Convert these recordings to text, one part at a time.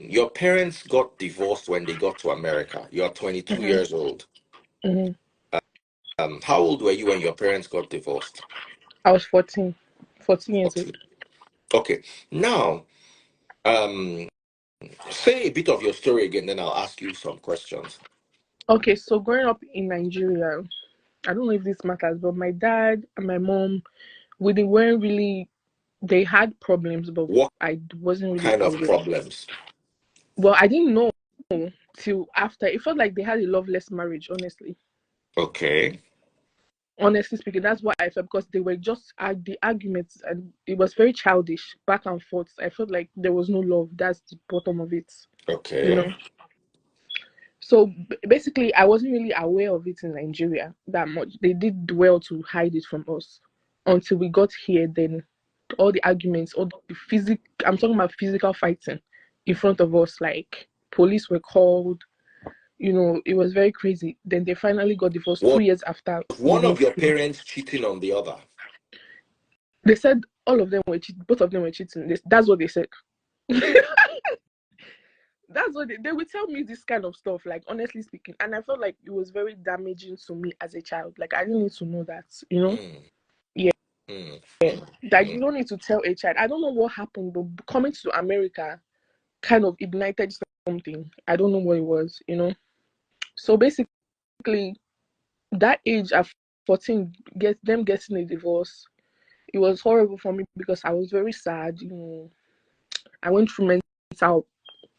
Your parents got divorced when they got to America. You're 22 Mm-hmm. years old. Mm-hmm. How old were you when your parents got divorced? I was 14. 14 years 14. old. Okay. Now, um, say a bit of your story again, then I'll ask you some questions. Okay, so growing up in Nigeria, I don't know if this matters, but my dad and my mom, they weren't really, they had problems, but What I wasn't really kind of aware. problems? Well, I didn't know till after. It felt like they had a loveless marriage, honestly. Okay. Honestly speaking, that's what I felt, because they were just the arguments, and it was very childish, back and forth. I felt like there was no love. That's the bottom of it, you Okay. know. So basically, I wasn't really aware of it in Nigeria that much. They did well to hide it from us until we got here. Then all the arguments, all the I'm talking about physical fighting in front of us. Like police were called. It was very crazy. Then they finally got divorced Was 2 years after we one of moved your here. parents cheating on the other? They said all of them were cheating. Both of them were cheating. That's what they said. That's what they would tell me, this kind of stuff, like, honestly speaking. And I felt like it was very damaging to me as a child. Like, I didn't need to know that. Mm, Yeah. mm, That you mm. don't need to tell a child. I don't know what happened, but coming to America kind of ignited something. I don't know what it was. So basically, that age at 14, getting a divorce, it was horrible for me because I was very sad. I went through mental.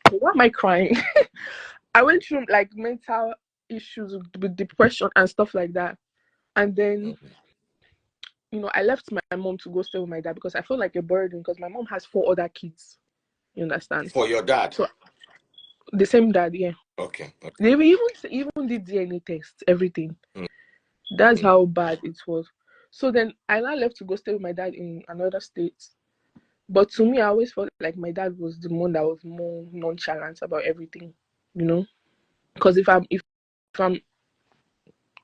Why am I crying? I went through like mental issues with depression and stuff like that. And then, Mm. I left my mom to go stay with my dad because I felt like a burden, because my mom has 4 other kids. You understand? For your dad? So the same dad, yeah. Okay. Okay. They even did DNA test, everything. Mm, That's mm. how bad it was. So then I now left to go stay with my dad in another state. But to me, I always felt like my dad was the one that was more nonchalant about everything, you know. Because I'm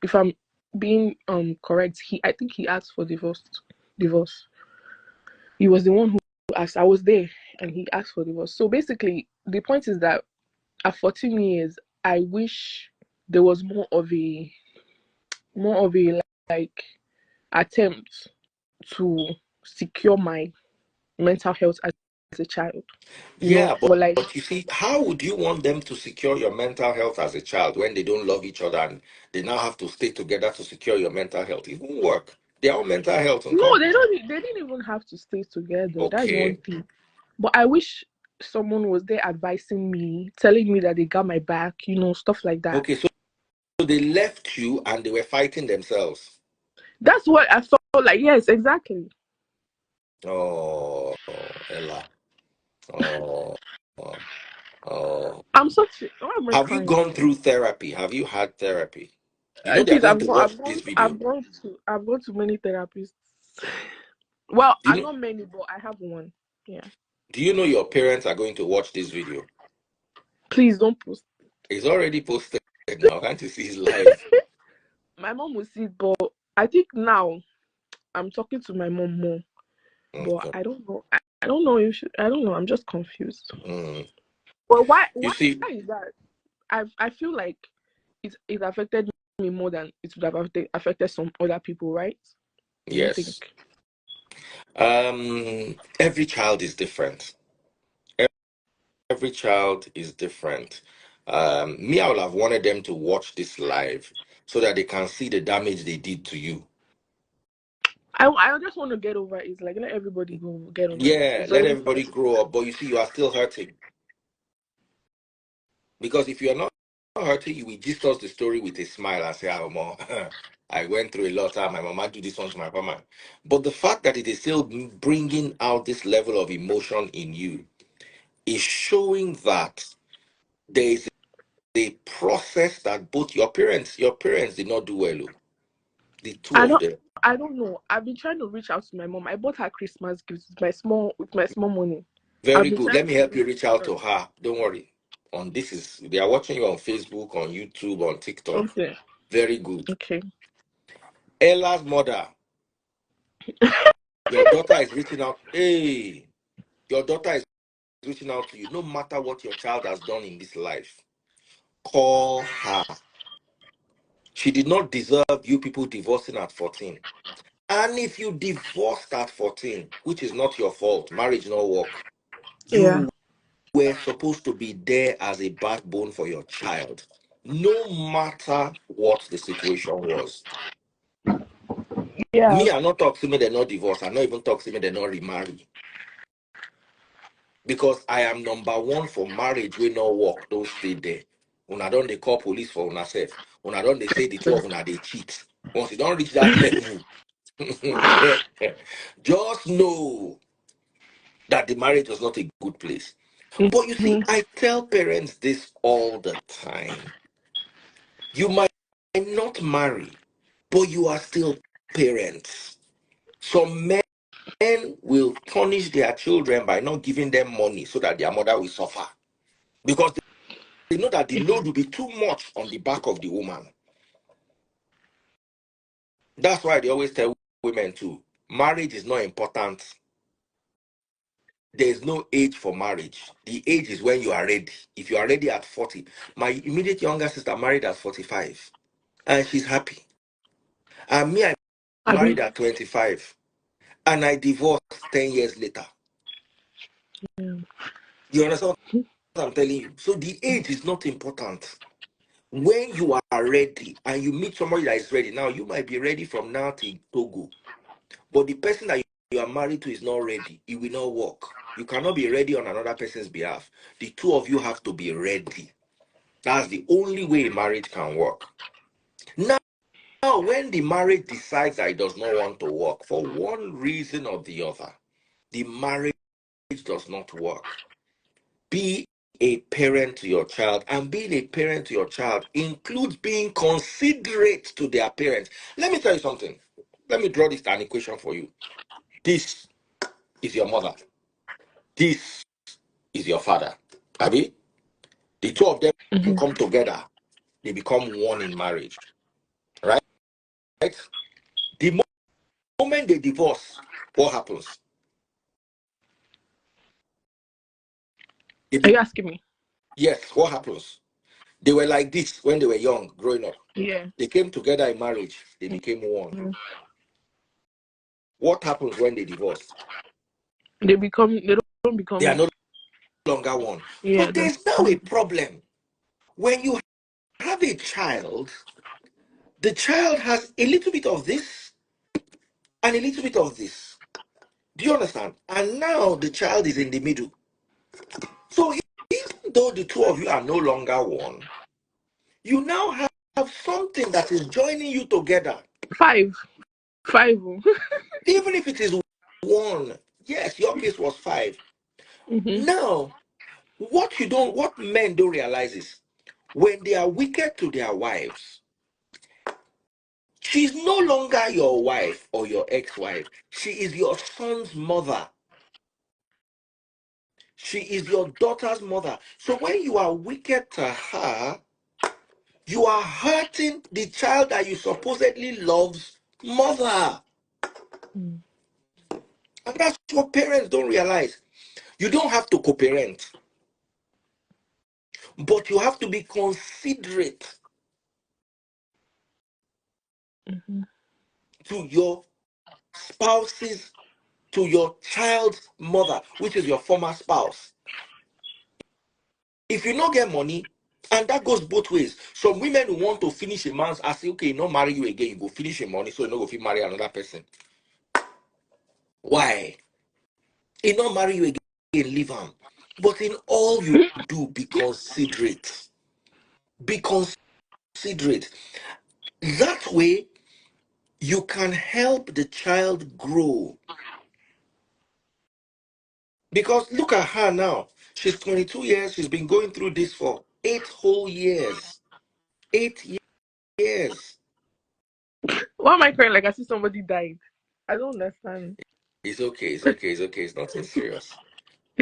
if I'm being correct, I think he asked for divorce. He was the one who asked. I was there, and he asked for divorce. So basically, the point is that at 14 years, I wish there was more of a like attempt to secure my mental health as a child. Yeah, but, But like, but you see, how would you want them to secure your mental health as a child when they don't love each other and they now have to stay together to secure your mental health? It won't work. Their own mental health and no, come. they don't. They didn't even have to stay together. That's one Okay. thing. But I wish someone was there advising me, telling me that they got my back, stuff like that. Okay, so they left you and they were fighting themselves. That's what I felt like. Yes, exactly. Oh, Ella. Oh, oh, oh. I'm such. Why am I Have you crying? gone through therapy? Have you had therapy? You know they're Please, going to watch this I've video. gone to, many therapists. Well, Do you I'm know, not many, but I have one. Yeah. do you know your parents are going to watch this video? Please don't post. It's already posted now. Can't you see it's live? My mom will see it, but I think now I'm talking to my mom more. But Okay. I don't know. I don't know if I don't know. I'm just confused. Mm. Well, why? You Why see, is that? I feel like it affected me more than it would have affected some other people, right? Do you think? yes. Every child is different. Every child is different. Me, I would have wanted them to watch this live so that they can see the damage they did to you. I just want to get over it. It's like, let everybody go get over it. Yeah, It's let already everybody past. grow up, but you see, you are still hurting. Because if you are not hurting, you will just us the story with a smile and say, "Oh, mom, I went through a lot. My mama do this one to my mama." But the fact that it is still bringing out this level of emotion in you is showing that there is a process that both your parents did not do well. Oh. The two I of don't. them. I don't know. I've been trying to reach out to my mom. I bought her Christmas gifts with my small money. I've Very been good. trying Let me to help reach you reach out out. to her. Don't worry. They are watching you on Facebook, on YouTube, on TikTok. Okay. Very good. Okay. Ella's mother. Your daughter is reaching out. Hey, your daughter is reaching out to you, no matter what your child has done in this life, call her. She did not deserve you people divorcing at 14. And if you divorced at 14, which is not your fault, marriage not work, Yeah. you were supposed to be there as a backbone for your child, no matter what the situation was. Yeah. Me, I not talk to me, they not divorce. I not even talk to me, they not remarry. Because I am number one for marriage, we no work, don't stay there. Una don't they call police for una self. Una don't they say the two of una they cheat. Once you don't reach that level, just know that the marriage was not a good place. But you see, Mm-hmm. I tell parents this all the time. You might not marry, but you are still parents. Some men will punish their children by not giving them money so that their mother will suffer. Because they know that the load will be too much on the back of the woman. That's why they always tell women too, marriage is not important. There is no age for marriage. The age is when you are ready. If you are ready at 40, my immediate younger sister married at 45, and she's happy. And me, I Abi. married at 25, and I divorced 10 years later. Yeah. You understand what I'm telling you? So the age is not important. When you are ready and you meet somebody that is ready, now you might be ready from now till Togo, but the person that you are married to is not ready. It will not work. You cannot be ready on another person's behalf. The two of you have to be ready. That's the only way marriage can work. Now, when the marriage decides that it does not want to work for one reason or the other, the marriage does not work. Be a parent to your child, and being a parent to your child includes being considerate to their parents. Let me tell you something. Let me draw this an equation for you. This is your mother. This is your father. Abi? The two of them Mm-hmm. come together. They become one in marriage. Right? The moment they divorce, what happens? They Are be, you asking me? yes, what happens? They were like this when they were young, growing up. Yeah. They came together in marriage. They became one. Mm-hmm. What happens when they divorce? They don't They are become. no longer one. So Yeah. there's now a problem. When you have a child, the child has a little bit of this and a little bit of this. Do you understand? And now the child is in the middle. So even though the two of you are no longer one, you now have something that is joining you together. Five. Five. Oh. Even if it is one, yes, your case was 5. Mm-hmm. Now, what men don't realize is when they are wicked to their wives, she's no longer your wife or your ex-wife. She is your son's mother. She is your daughter's mother. So when you are wicked to her, you are hurting the child that you supposedly love's mother. Mm. And that's what parents don't realize. You don't have to co-parent, but you have to be considerate Mm-hmm. to your spouse's, to your child's mother, which is your former spouse. If you not get money, and that goes both ways. Some women who want to finish a man's, I say, okay, not marry you again, you go finish your money, so you know if you marry another person. Why? He not marry you again, leave him. But in all you do, be considerate. Be considerate. That way, you can help the child grow. Because look at her now. She's 22 years. She's been going through this for 8 whole years. 8 years. Why am I crying like I see somebody died? I don't understand. It's okay. It's okay. It's okay. It's nothing serious.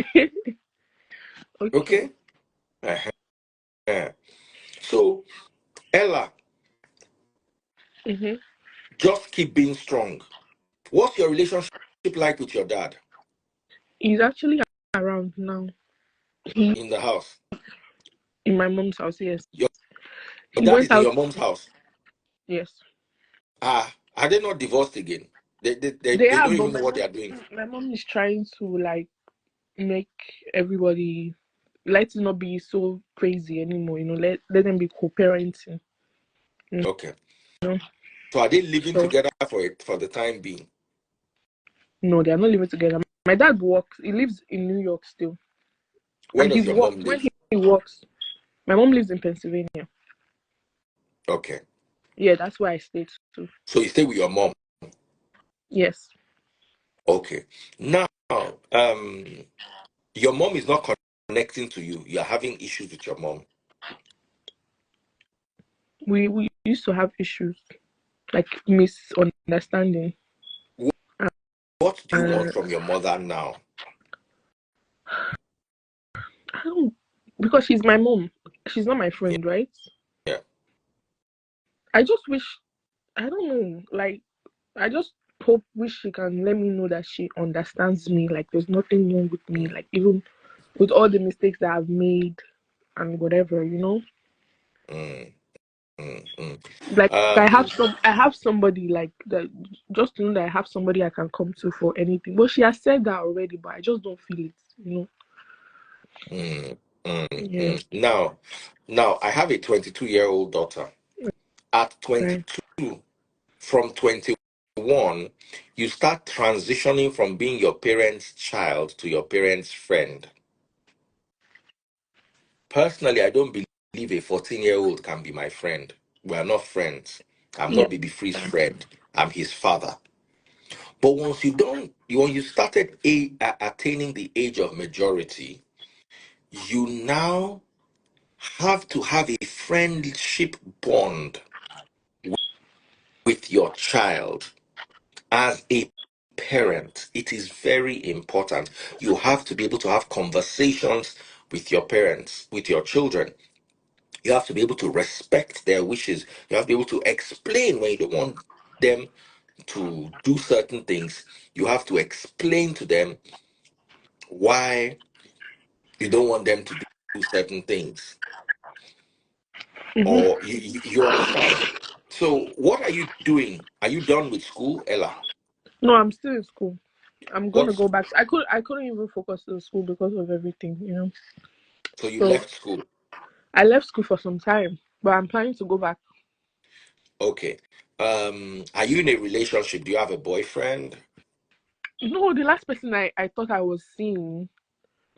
Okay. Okay? Uh-huh. So, Ella, Mm-hmm. just keep being strong. What's your relationship like with your dad? He's actually around now. He in the house? in my mom's house, yes. Your He dad went is in out. your mom's house. Yes, Are they not divorced again? they They are, don't but even know what they are doing. my mom is trying to like make everybody let it not be so crazy anymore. Let them be co-parenting. You Okay. know, So are they living so together for the time being? no, they are not living together. My dad works. He lives in New York still, Where and does he your works mom when live? he works. My mom lives in Pennsylvania. Okay. Yeah, that's where I stayed too. So you stay with your mom. Yes, Okay. Now, your mom is not connecting to you. You are having issues with your mom. we used to have issues like misunderstanding. What do you want Uh, from your mother now? I don't because she's my mom. She's not my Yeah. friend, right? Yeah. I just wish I don't know. Like I just wish she can let me know that she understands me. Like there's nothing wrong with me. Mm, Like even with all the mistakes that I've made and whatever. mm, mm. Like Um, I have somebody like that, just to know that I have somebody I can come to for anything. But she has said that already, but I just don't feel it. mm, mm, Yeah. mm. Now I have a 22-year-old daughter. At Right. 22, from 21, you start transitioning from being your parents' child to your parents' friend. Personally, I don't believe a 14-year-old can be my friend. We are not friends. I'm Yeah. not Baby Free's friend. I'm his father. But once you don't, when you started attaining the age of majority, you now have to have a friendship bond with your child as a parent. It is very important. You have to be able to have conversations with your parents, with your children. You have to be able to respect their wishes. You have to be able to explain when you don't want them to do certain things. You have to explain to them why you don't want them to do certain things. Mm-hmm. Or you understand. So what are you doing? Are you done with school, Ella? No, I'm still in school. I'm gonna What's go back. I couldn't even focus on school because of everything. so you So left school? I left school for some time, but I'm planning to go back. Okay. Are you in a relationship? Do you have a boyfriend? No, the last person I thought I was seeing,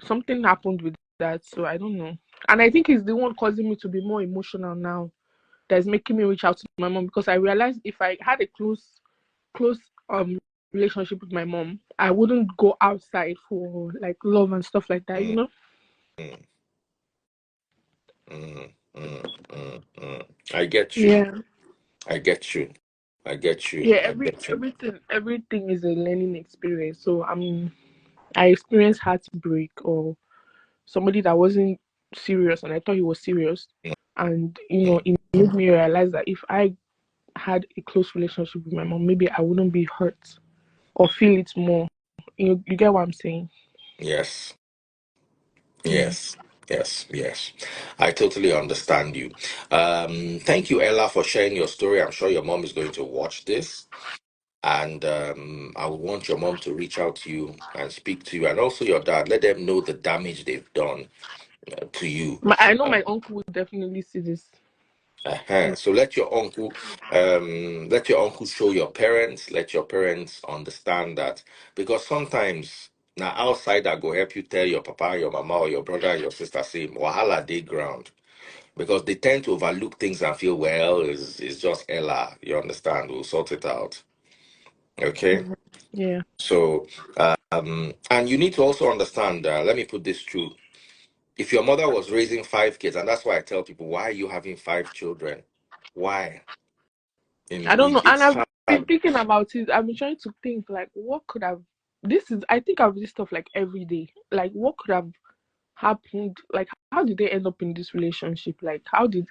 something happened with that, so I don't know. And I think it's the one causing me to be more emotional now. That's making me reach out to my mom because I realized if I had a close relationship with my mom, I wouldn't go outside for like love and stuff like that, you Mm, know? mm, mm. I get you. Yeah. I get you. I get you. Yeah, I get you. everything is a learning experience. So I experienced heartbreak or somebody that wasn't serious and I thought he was serious. And Mm, it made me realize that if I had a close relationship with my mom, maybe I wouldn't be hurt or feel it more. You get what I'm saying? yes. Yeah. Yes. Yes. Yes. I totally understand you. Thank you, Ella, for sharing your story. I'm sure your mom is going to watch this. And I would want your mom to reach out to you and speak to you, and also your dad. Let them know the damage they've done to you. I know Uh, my uncle will definitely see this. So let your uncle show your parents. Let your parents understand that, because sometimes now outsider go help you tell your papa, your mama, or your brother, your sister say wahala dey ground, because they tend to overlook things and feel, well, it's just Ella. You understand? We'll sort it out. Okay. Yeah. So, and you need to also understand, let me put this through. If your mother was raising five kids, and that's why I tell people, why are you having five children? Why? I don't know. And It's I've been hard. thinking about it. I've been trying to think like what could have I think of this stuff like every day. Like what could have happened? Like how did they end up in this relationship? Like how did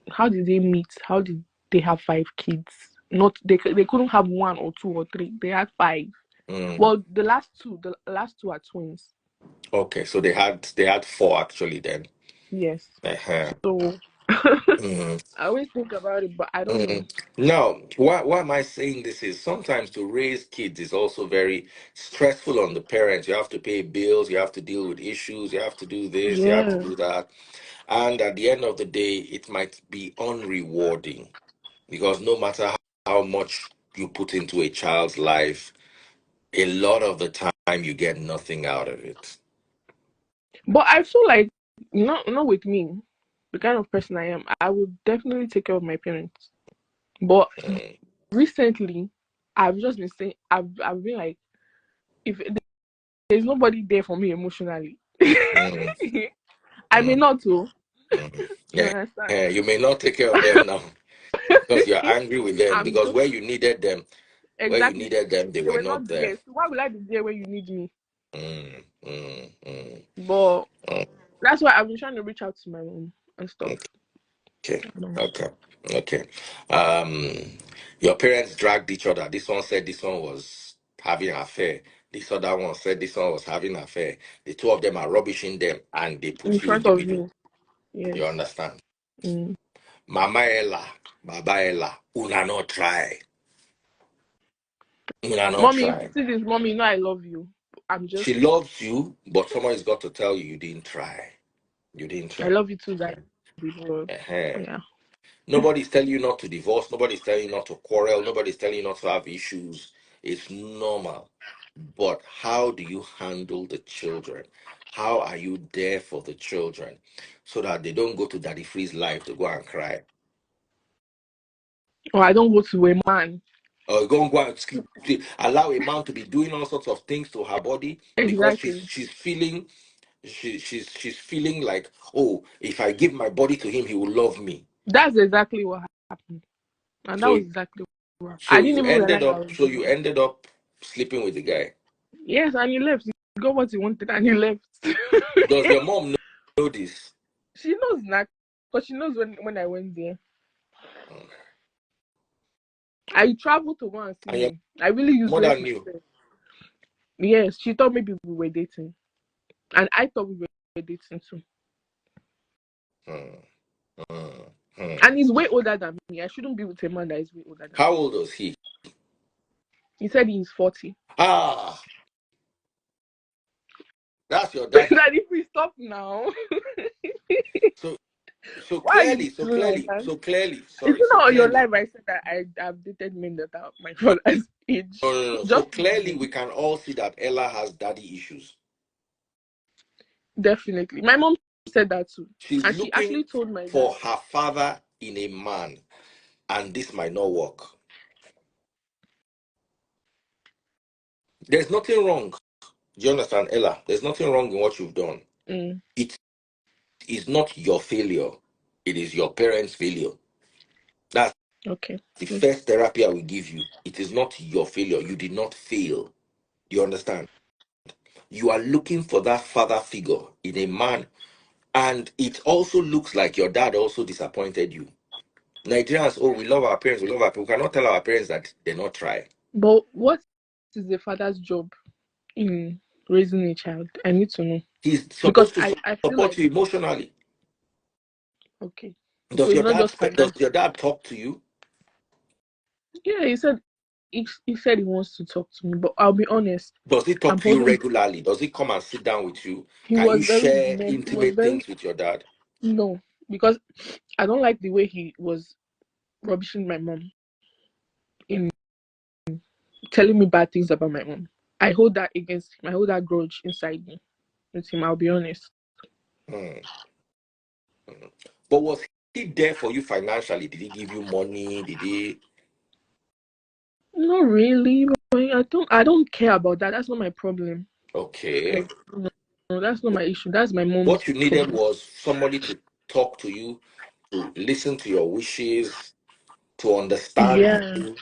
they meet? How did they have five kids? Not they couldn't have one or two or three. They had five. Mm, Well, the last two are twins. Okay, so they had four actually then. Yes. Uh-huh. So Mhm. I always think about it, but I don't know. Now, why am I saying this is sometimes to raise kids is also very stressful on the parents. You have to pay bills, you have to deal with issues, you have to do this, you have to Yeah. do that. And at the end of the day, it might be unrewarding because no matter how much you put into a child's life, a lot of the time you get nothing out of it. But I feel like not with me, the kind of person I am, I would definitely take care of my parents. But Mm, recently, I've just been saying I've been like, if there's nobody there for me emotionally, mm, I may mm, not too. You yeah. understand? You may not take care of them now because you're angry with them I'm because just where you exactly needed them, they they were were not not there. there. So why would I be there when you need me? Mm, mm, mm, But mm. that's why I've been trying to reach out to my mom and stuff. Okay, I don't know. okay, okay. Um, your parents dragged each other. This one said this one was having an affair. This other one said this one was having an affair. The two of them are rubbishing them, and they In put you in front the of middle. me. You Yes. understand? Mm. Mama Ella, Baba Ella, una not try, una not Mommy, if you try. see this, mommy, you know I love you. I'm She just loves you, but somebody's got to tell you you didn't try. You didn't I try. love you too, that but Uh-huh. yeah. Nobody's telling you not to divorce. Nobody's telling you not to quarrel. Nobody's telling you not to have issues. It's normal. But how do you handle the children? How are you there for the children so that they don't go to Daddy Free's life to go and cry? Or I don't go to a man. Or go and allow a man to be doing all sorts of things to her body because she's Exactly. she's feeling she's feeling like, oh, if I give my body to him, he will love me. That's exactly what happened. And that So was exactly what I so didn't you even ended realize I up was so doing you it. ended up sleeping with the guy. Yes, and he left. He got what he wanted and he left. Does your mom know this? She knows that because she knows when I went there. Mm. I traveled to go and see And your him. I really used where mother she knew. said. Yes, she thought maybe we were dating. And I thought we were dating too. Mm, mm, mm. And he's way older than me. I shouldn't be with a man that is way older than How me. old was he? He said he's 40. Ah, that's your daddy. That if we stop now, So so why are you clearly, so doing like clearly, that? so clearly, Is sorry, it so not on your clearly. life I said that I've dated men that are my father's No, age? no, no. So Just clearly imagine. we can all see that Ella has daddy issues. Definitely. My mom said that too. She's And she looking actually told my for dad. her father in a man, and this might not work. There's nothing wrong. Do you understand, Ella? There's nothing wrong in what you've done. Mm, It is not your failure. It is your parents' failure. That's okay. the Mm. first therapy I will give you. It is not your failure. You did not fail. You understand? You are looking for that father figure in a man, and it also looks like your dad also disappointed you. Nigerians, oh, we love our parents, we love our parents. We cannot tell our parents that they not try. But what is the father's job in raising a child? I need to know. He's Because supposed to I feel support like, you emotionally. okay. So it's not just Does financial. your dad talk to you? Yeah, he said he wants to talk to me, but I'll be honest. Does he talk I'm to you holding. regularly? Does he come and sit down with you? He Can was you very share men. He was intimate very things with your dad? no, because I don't like the way he was rubbishing my mom in telling me bad things about my mom. I hold that against him. I hold that grudge inside me with him. I'll be honest. Hmm. Hmm. But was he there for you financially? Did he give you money? Did he? Not really. But I don't care about that. That's not my problem. Okay. Like no, no, that's not my issue. That's my mom's What you needed problem. was somebody to talk to you, to listen to your wishes, to understand Yeah. you.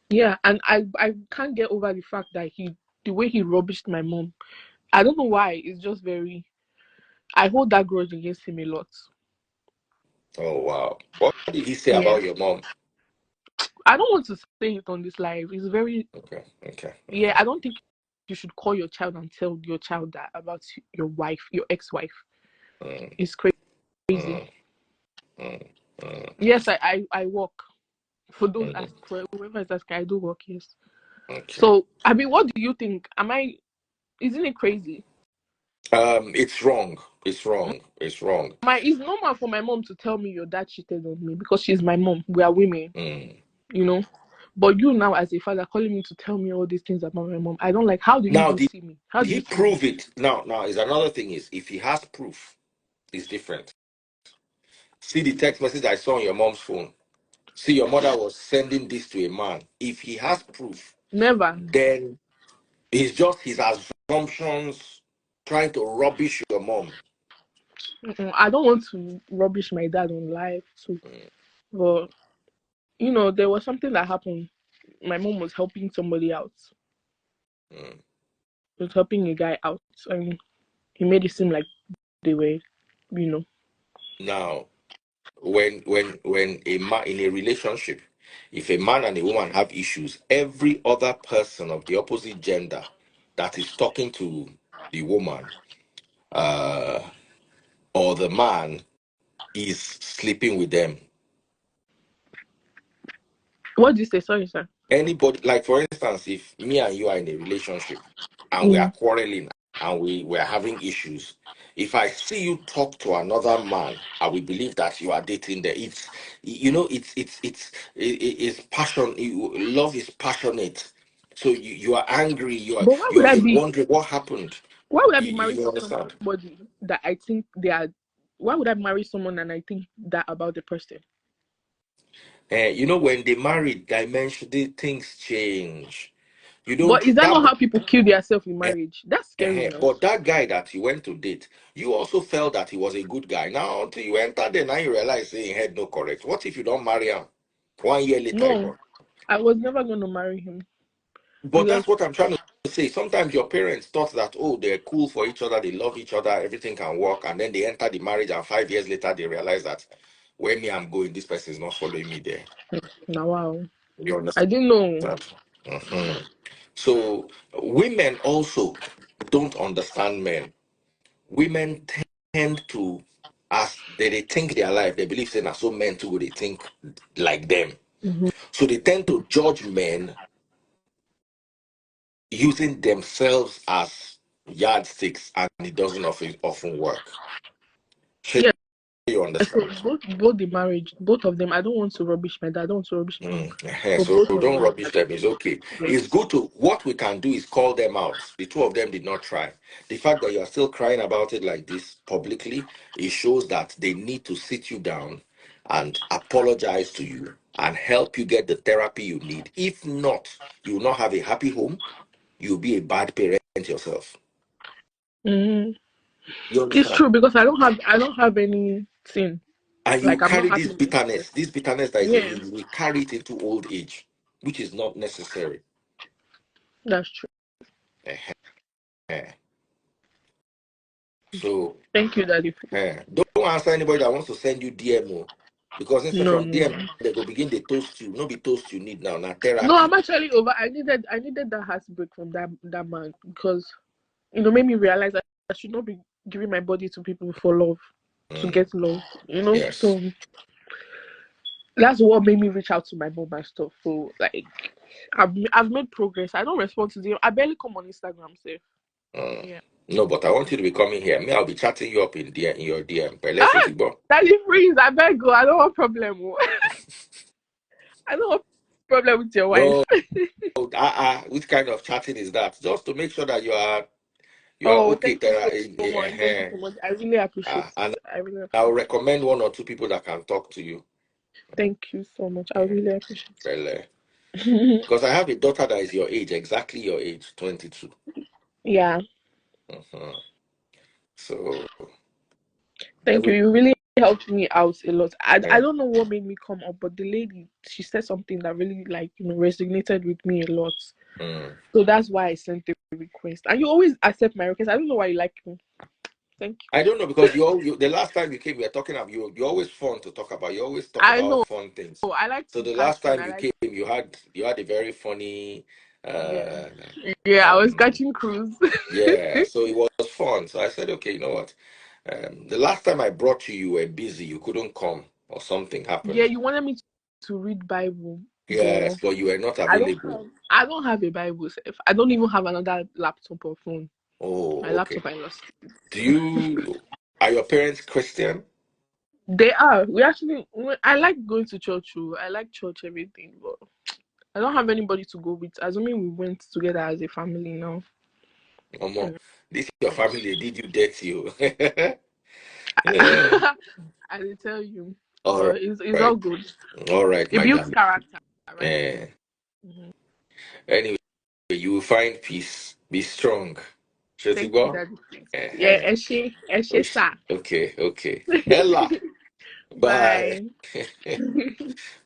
Yeah. And I can't get over the fact that the way he rubbished my mom. I don't know why. It's just very I hold that grudge against him a lot. Oh wow. What did he say Yeah. about your mom? I don't want to say it on this live. It's very Okay, okay. yeah, I don't think you should call your child and tell your child that about your wife, your ex-wife. mm, It's crazy. mm, mm, mm, Yes, I work. For those mm. for whoever is asking, I do work. Yes. Okay. So I mean, what do you think? Isn't it crazy? It's wrong. It's wrong. It's wrong. It's normal for my mom to tell me your dad cheated on me because she's my mom. We are women, Mm. you know. But you now, as a father, calling me to tell me all these things about my mom, I don't like. How do you Now, even did see me? How do he you see me? prove it? Now is another thing is if he has proof, it's different. See the text message I saw on your mom's phone. See, your mother was sending this to a man. If he has proof, Never. then it's just his assumptions trying to rubbish your mom. I don't want to rubbish my dad on live too, Mm, but there was something that happened. My mom was helping somebody out. mm. Was helping a guy out, and he made it seem like they were, you know. Now, when a man in a relationship, if a man and a woman have issues, every other person of the opposite gender that is talking to the woman uh, or the man is sleeping with them. What do you say? Sorry, sir. Anybody, like for instance, if me and you are in a relationship and we are Mm. quarreling and we are having issues, if I see you talk to another man, I will believe that you are dating there. It's it's passion. Love is passionate. So you are angry. But why You would have I been be? wondering what happened. Why would I be married You to understand? somebody that I think they are? Why would I marry someone and I think that about the person? When they married, things change. You But don't is that that. not how people kill themselves in marriage? That's scary enough. But that guy that you went to date, you also felt that he was a good guy. Now, until you enter there, now you realize he had no correct. What if you don't marry him? 1 year later, you No, know. I was never going to marry him But because that's what I'm trying to say. Sometimes your parents thought that, oh, they're cool for each other, they love each other, everything can work. And then they enter the marriage, and 5 years later, they realize that where me I'm going, this person is not following me there. now, wow, You I understand? didn't know. Mhm. So, women also don't understand men. Women tend to, as they think their life, they believe saying so men too they think like them. Mhm. So they tend to judge men using themselves as yardsticks, and it doesn't often work. Should Yeah, you so understand? both the marriage, both of them. I don't want to rubbish my dad. I don't want to rubbish my mom. But So both of don't them, rubbish them. It's okay. It's good to what we can do is call them out. The two of them did not try. The fact that you are still crying about it like this publicly, it shows that they need to sit you down and apologize to you and help you get the therapy you need. If not, you will not have a happy home. You'll be a bad parent yourself. Mhm. You It's understand? true because I don't have anything. And you Like I'm not carry happy with myself. this bitterness that is in Yeah, you, you will carry it into old age, which is not necessary. that's true. Eh. So Thank you, Daddy. don't answer anybody that wants to send you DMO, because instead No, from no, DM no. they go begin they toast you. No be toast you need now No, I'm therapy. actually over. I needed that heartbreak from that man because made me realize that I should not be giving my body to people for love, to Mm, get love. yes. So that's what made me reach out to my mom and stuff. So like, I've made progress. I don't respond to them. I barely come on Instagram, safe. Mm. Yeah. No, but I want you to be coming here. Me, I'll be chatting you up in your DM. Pele Ah, Sotigbo. Daddy, freeze! I beg you. I don't want problem. I don't want problem with your wife. No, which kind of chatting is that? Just to make sure that you are Oh, okay, thank you Tara. so much. Thank you so much. I really appreciate And it. I really I'll appreciate it. recommend one or two people that can talk to you. Thank you so much. I Mm, really appreciate Pele. it. Because I have a daughter that is your age, exactly your age, 22. Yeah. Mhm. So Thank you. every You really helped me out a lot. I eh, don't know what made me come up, but the lady, she said something that really resonated with me a lot. mm. So that's why I sent the request. And you always accept my request. I don't know why you like me. Thank you. I don't know because the last time you came, we were talking about you're always fun to talk about. You always talk I about know. fun things. I like So to the catch last fun. time I you like came, you had a very funny Yeah. Uh, Yeah, I was um, catching cruise. yeah, so it was fun. So I said, okay, you know what? The last time I brought you, you were busy. You couldn't come, or something Yeah, happened. you wanted me to read Bible, Yes, but but you were not I don't available. have I don't have a Bible self. I don't even have another laptop or phone. My Oh, okay. laptop I lost. Do you, are your parents Christian? They are. I like going to church too. I like church everything, but I don't have anybody to go with. Assuming we went together as a family now. No more. Mm. This is your family, they did you dirty. Oh. Yeah. I will tell you, All but it's right. all good. All right, It my builds darling. character, right? Eh, Mhm. anyway, you will find peace. Be strong. Thank you, Shetiba? Daddy. Please. Yeah, Uh-huh. Eshe, sir. Okay, okay. Ella, bye. Bye.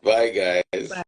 Bye, guys. Bye.